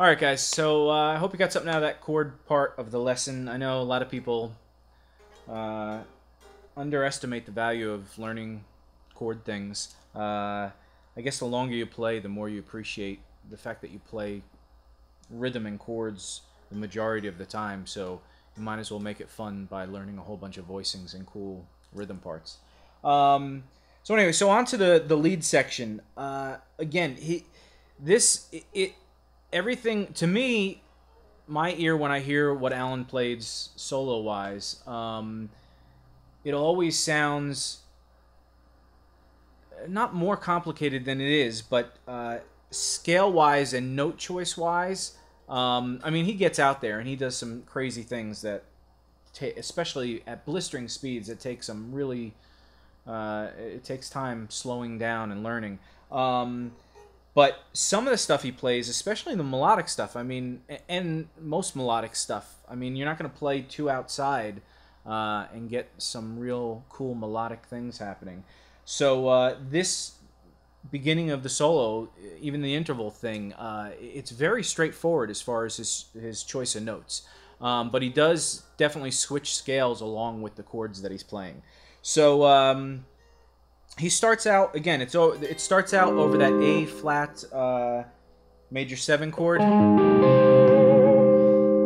Alright guys, so I hope you got something out of that chord part of the lesson. I know a lot of people underestimate the value of learning chord things. I guess the longer you play, the more you appreciate the fact that you play rhythm and chords the majority of the time, so you might as well make it fun by learning a whole bunch of voicings and cool rhythm parts. So anyway, so on to the lead section. Again, everything, to me, my ear, when I hear what Allan played solo-wise, it always sounds not more complicated than it is, but scale-wise and note choice-wise, I mean, he gets out there and he does some crazy things that, especially at blistering speeds, it takes some really, it takes time slowing down and learning. But some of the stuff he plays, especially the melodic stuff, I mean, and most melodic stuff, I mean, you're not going to play too outside and get some real cool melodic things happening. So this beginning of the solo, even the interval thing, it's very straightforward as far as his choice of notes. But he does definitely switch scales along with the chords that he's playing. So he starts out, again, it starts out over that A flat major 7 chord,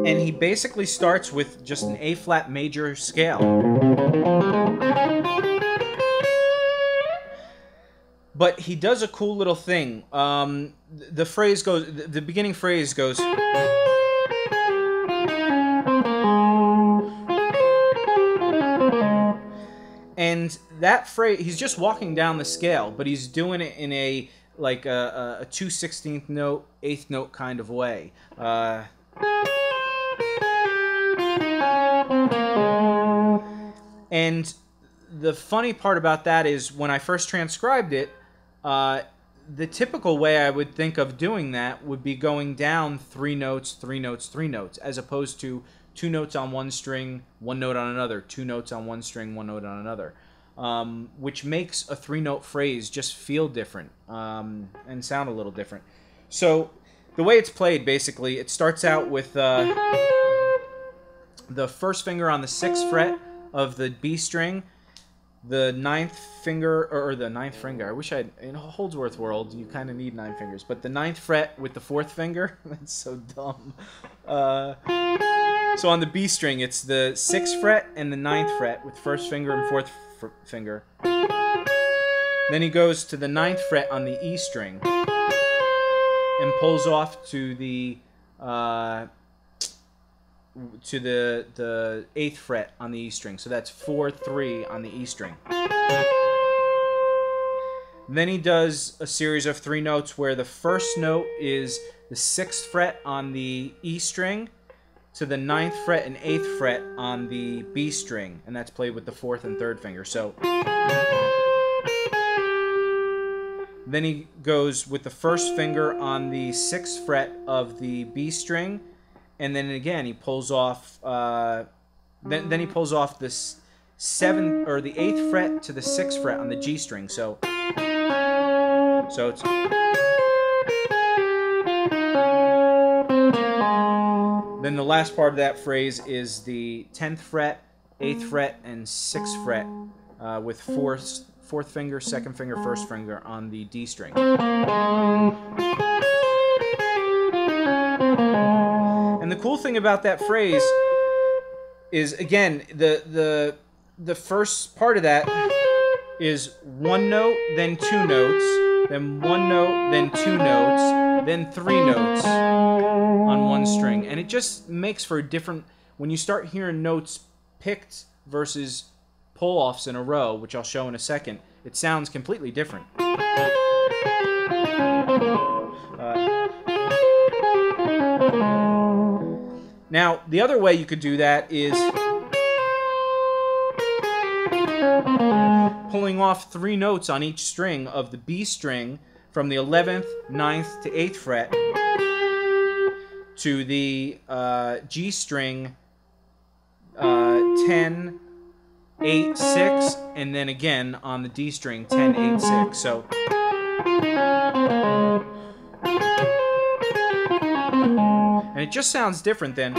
and he basically starts with just an A flat major scale. But he does a cool little thing. The phrase goes, the beginning phrase goes, and that phrase, he's just walking down the scale, but he's doing it in a like a 2/16th note, 8th note kind of way. And the funny part about that is when I first transcribed it, the typical way I would think of doing that would be going down 3 notes, 3 notes, 3 notes, as opposed to 2 notes on one string, 1 note on another, 2 notes on one string, 1 note on another, which makes a 3-note phrase just feel different and sound a little different. So the way it's played, basically, it starts out with the first finger on the 6th fret of the B string, the 9th finger, or the 9th finger, I wish in a Holdsworth world, you kind of need 9 fingers, but the 9th fret with the 4th finger, that's so dumb. So on the B string, it's the 6th fret and the 9th fret with 1st finger and 4th finger. Then he goes to the 9th fret on the E string and pulls off to the 8th fret on the E string. So that's 4-3 on the E string. Then he does a series of 3 notes where the first note is the 6th fret on the E string to the 9th fret and 8th fret on the B string, and that's played with the 4th and 3rd finger. So then he goes with the first finger on the 6th fret of the B string, and then again he pulls off. Then he pulls off this 7th or the 8th fret to the 6th fret on the G string. So it's. Then the last part of that phrase is the 10th fret, 8th fret, and 6th fret with 4th finger, 2nd finger, 1st finger on the D string. And the cool thing about that phrase is, again, the first part of that is 1 note, then 2 notes, then 1 note, then 2 notes, then 3 notes on one string. And it just makes for a different, when you start hearing notes picked versus pull-offs in a row, which I'll show in a second, it sounds completely different. Now, the other way you could do that is pulling off 3 notes on each string of the B string from the 11th, 9th to 8th fret to the G string 10, 8, 6, and then again on the D string 10, 8, 6. So it just sounds different than,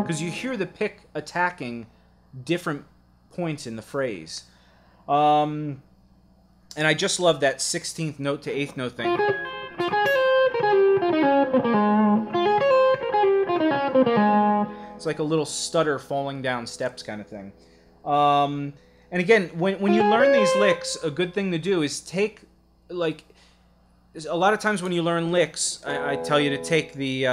because you hear the pick attacking different points in the phrase. And I just love that 16th note to 8th note thing. It's like a little stutter falling down steps kind of thing. And again, when you learn these licks, a good thing to do is take, like, a lot of times when you learn licks, I tell you to take the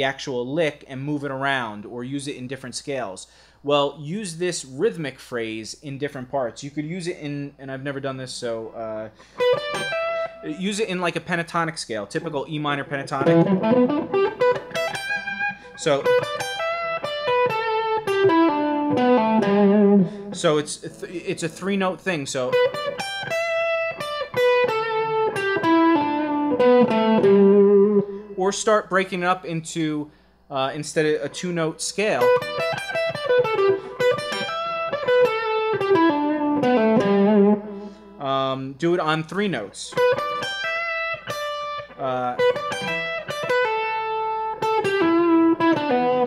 actual lick and move it around or use it in different scales. Well, use this rhythmic phrase in different parts. You could use it in, and I've never done this, so use it in like a pentatonic scale, typical E minor pentatonic. So it's a 3-note thing. So or start breaking it up into instead of a 2-note scale. Do it on 3 notes.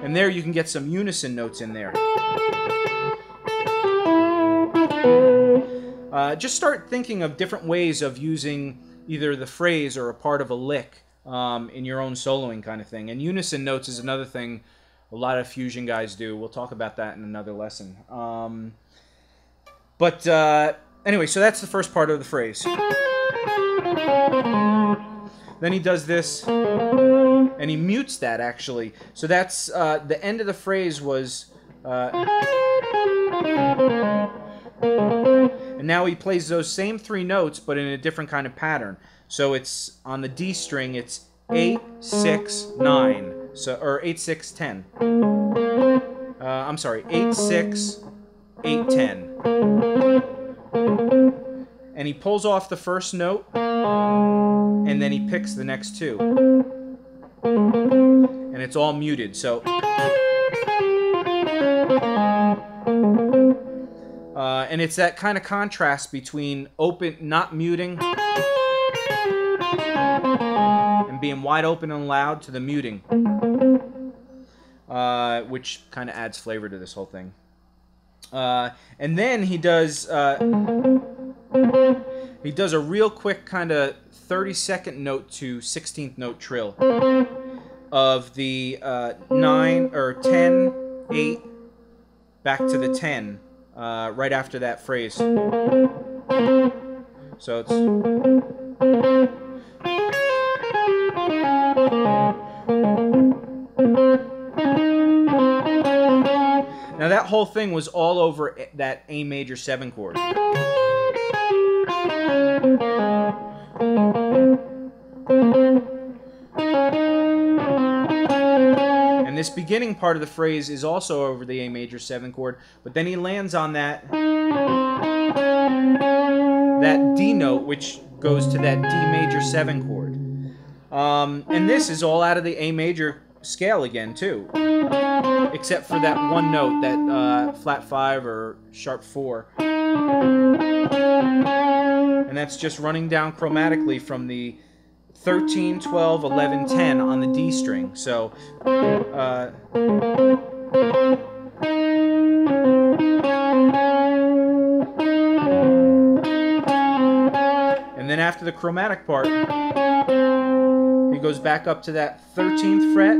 And there you can get some unison notes in there. Just start thinking of different ways of using either the phrase or a part of a lick in your own soloing kind of thing. And unison notes is another thing a lot of fusion guys do. We'll talk about that in another lesson. Anyway, so that's the first part of the phrase. Then he does this, and he mutes that, actually. So that's, the end of the phrase was, and now he plays those same 3 notes, but in a different kind of pattern. So it's, on the D string, it's 8, 6, 9, so, or 8, 6, 10. I'm sorry, 8, 6, 8, 10. And he pulls off the first note, and then he picks the next 2. And it's all muted, so... and it's that kind of contrast between open, not muting, and being wide open and loud to the muting. Which kind of adds flavor to this whole thing. And then he does a real quick kind of 30-second note to 16th note trill of the 9 or 10, 8, back to the 10 right after that phrase. So it's... Now that whole thing was all over that A major 7 chord. And this beginning part of the phrase is also over the A major 7 chord, but then he lands on that D note, which goes to that D major 7 chord. And this is all out of the A major scale again, too. Except for that one note, that flat 5 or sharp 4. And that's just running down chromatically from the 13, 12, 11, 10 on the D string. So, and then after the chromatic part, he goes back up to that 13th fret,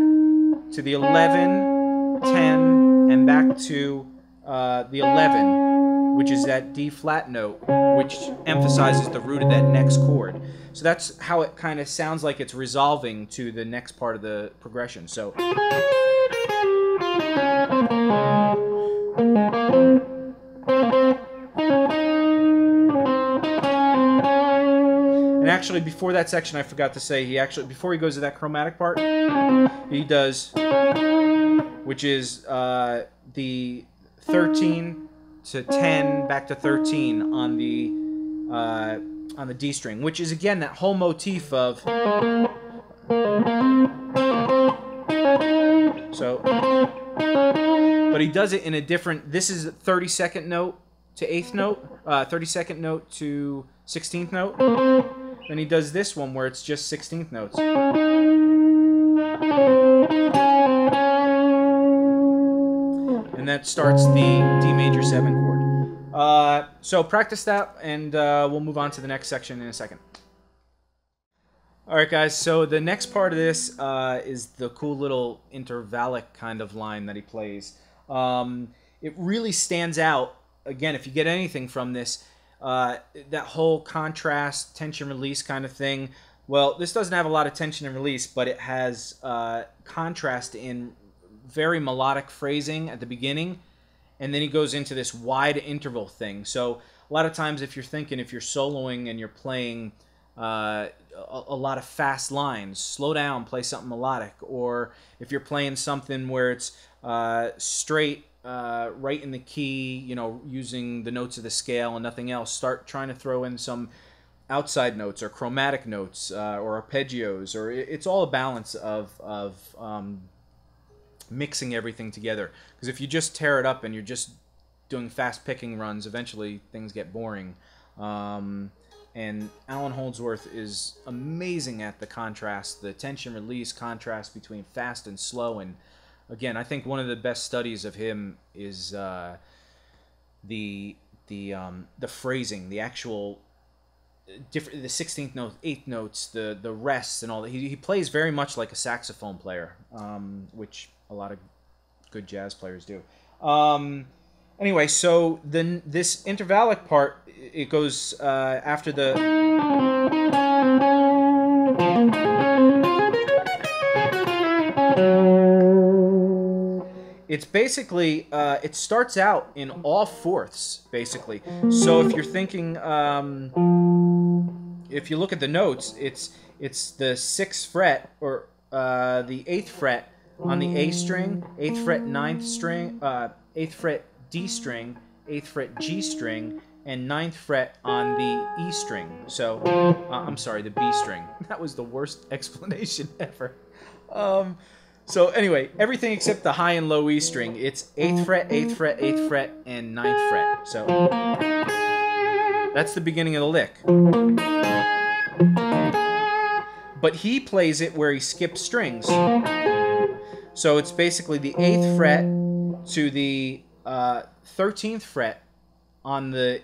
to the 11, 10, and back to the 11, which is that D flat note, which emphasizes the root of that next chord. So that's how it kind of sounds like it's resolving to the next part of the progression. So. And actually, before that section, I forgot to say, before he goes to that chromatic part, he does, which is the 13 to 10 back to 13 on the D string, which is again that whole motif of. So, but he does it in a different. This is a 32nd note to 8th note, 32nd note to 16th note. Then he does this one where it's just 16th notes. And that starts the D major 7 chord. So practice that, and we'll move on to the next section in a second. Alright guys, so the next part of this is the cool little intervallic kind of line that he plays. It really stands out, again, if you get anything from this, that whole contrast, tension release kind of thing. Well, this doesn't have a lot of tension and release, but it has contrast in very melodic phrasing at the beginning, and then he goes into this wide interval thing. So a lot of times if you're soloing and you're playing a lot of fast lines, slow down, play something melodic. Or if you're playing something where it's straight, right in the key, you know, using the notes of the scale and nothing else, start trying to throw in some outside notes or chromatic notes or arpeggios. Or it's all a balance of mixing everything together. Because if you just tear it up and you're just doing fast picking runs, eventually things get boring. And Allan Holdsworth is amazing at the contrast, the tension release contrast between fast and slow. And again, I think one of the best studies of him is the phrasing, the actual different, the 16th notes, 8th notes, the rests and all that. He plays very much like a saxophone player, which a lot of good jazz players do. Anyway, so then this intervallic part, it goes after the... It's basically, it starts out in all fourths, basically. So if you're thinking, if you look at the notes, it's the 6th fret, or the 8th fret on the A string, 8th fret 9th string, 8th fret D string, 8th fret G string, and 9th fret on the E string. So, I'm sorry, the B string. That was the worst explanation ever. So anyway, everything except the high and low E string, it's 8th fret, 8th fret, 8th fret, and 9th fret. So, that's the beginning of the lick. But he plays it where he skips strings. So it's basically the 8th fret to the 13th fret on the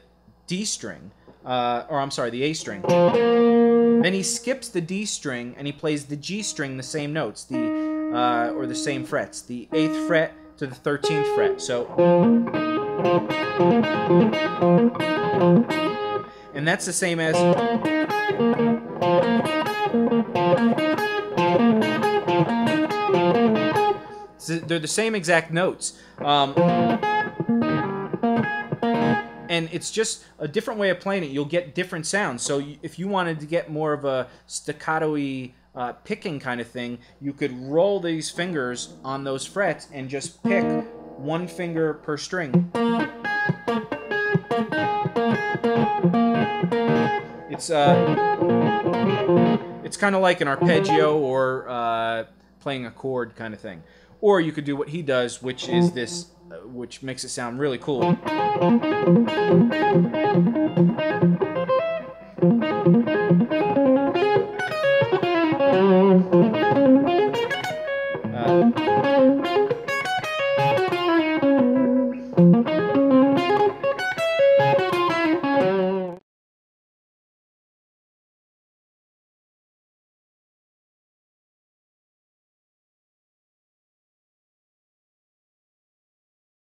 D string, or I'm sorry, the A string. Then he skips the D string and he plays the G string, the same notes, or the same frets, the 8th fret to the 13th fret. So, and that's the same as. They're the same exact notes. And it's just a different way of playing it. You'll get different sounds. So if you wanted to get more of a staccato-y picking kind of thing, you could roll these fingers on those frets and just pick one finger per string. It's kind of like an arpeggio or playing a chord kind of thing. Or you could do what he does, which is this, which makes it sound really cool.